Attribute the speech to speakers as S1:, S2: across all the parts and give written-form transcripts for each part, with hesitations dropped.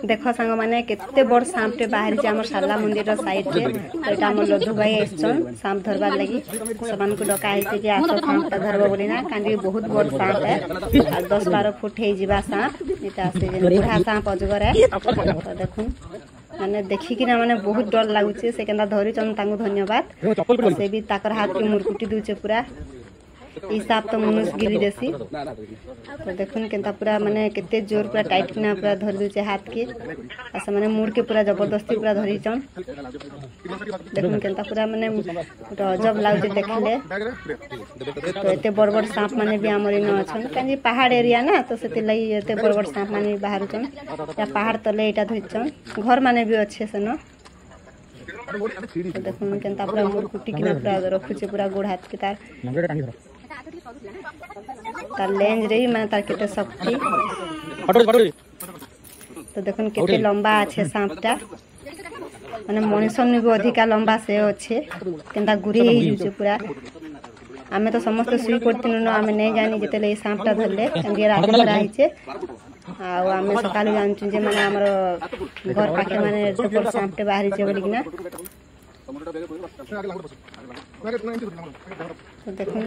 S1: देख सांग मैंने केते बड़ सांपटे बाहरी आम शारदा मंदिर साइड रे तो यहाँ आम लड्डू भाई आसन सांप धरबार लगी समान को डका है कि आस सांपटा धरब बोली ना कहीं बहुत बड़ सांप है 10-12 फुट हो सांप यहाँ से बुढ़ा सांप अजगर है तो देखुन मैंने देखिकिना माने बहुत डर लगुचे से केंदा धरी चन तांगु धन्यवाद से भी ताकर हाथ के मुरकुटी दूचे पूरा ई सांप तो मनुष्य गिरी देसी तो देखुन केंता पूरा माने केते जोर पूरा टाइट किना पूरा धर दूचे हाथ के ऐसा माने मुड़ के पूरा जबरदस्ती पूरा धरी चन देखुन केंता पूरा माने अजब लागे देखले तो एते बड़ बड़ सांप माने भी हमर इन अछन काजी पहाड़ एरिया ना तो सेति लई एते बड़ बड़ सांप माने बाहर चन या पहाड़ तले एटा धइचन घर माने भी अच्छे से न तो देखुन केंता पूरा मुरकुटी किना पूरा रखुचे पूरा गोड़ हाथ के तार लेंज रही मैंने तार केते शक्ति तो देखुन केते लंबा अच्छे सांपटा माने मनुष्य भी अधिका लंबा से अच्छे केंता गुरी ही पूरा आमे तो समस्त सुई पड़ती आमे नहीं जानी जिते सांपटा धरले रात रही आमे सकाल जानचु जे माने हमर घर पाखे माने बड़ सांपटे बाहरी छे बोलिकिना तो देखुन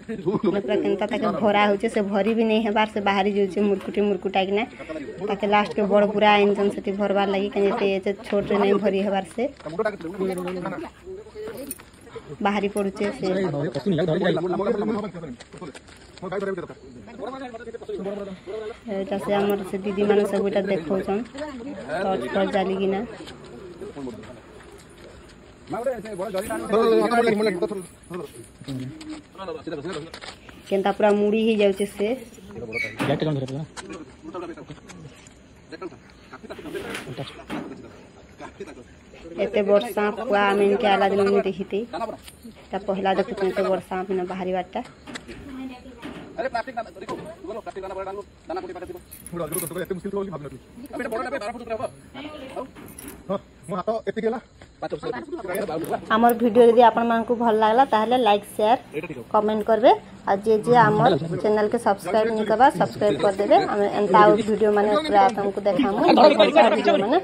S1: पूरा केंता ताके भरा होचे से भरी भी नहीं हेबार से बाहरी जोचे मुरकुटी मुरकुटा किना ताके लास्ट के बड़ पूरा इंजन सेती भरबार लगी कने एते छोट नहीं भरी हेबार से बाहरी पड़ुचे से एटा से हमर से दीदी माने सब एटा देखौछन टॉर्च पर जाली किना केंता पूरा मुड़ी ही जाउचे से एते बड़ सांप हुआ आम इनके आला दिन में देखी पहला देखुते एते बड़ सांप ने बाहरी बाटा अरे प्लास्टिक दाना देखो बोलो प्लास्टिक दाना डालो दाना कोटी पाटे थोड़ा दूर तो एते मुश्किल तो होली भाबना अबे बड़टा पे 12 फुट रहबो हां मो हाथ एते गेला आमर वीडियो यदि आपण मान को भल लागला ताहले लाइक शेयर कमेंट करबे आ जे जे आमर चैनल के सब्सक्राइब नहीं करबा सब्सक्राइब कर देबे हम एंता वीडियो माने पूरा तुमको देखामु वीडियो माने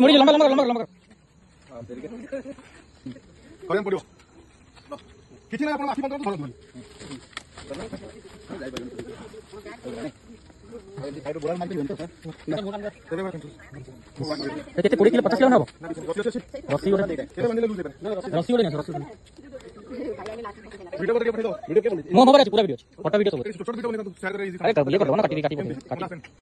S2: मोड़ी लंबा लंबा लंबा लंबा करें पड़ियो किछि ना आपण आखि बंद कर धरन केते 20 किलो 50 किलो ना रस्सी ओडे रस्सी ओडे ना रस्सी वीडियो कर के दो वीडियो के मो मोबाइल पूरा वीडियो फोटो वीडियो सब छोटो वीडियो बने तो शेयर करे इजी अरे कर ये कर दो ना काटी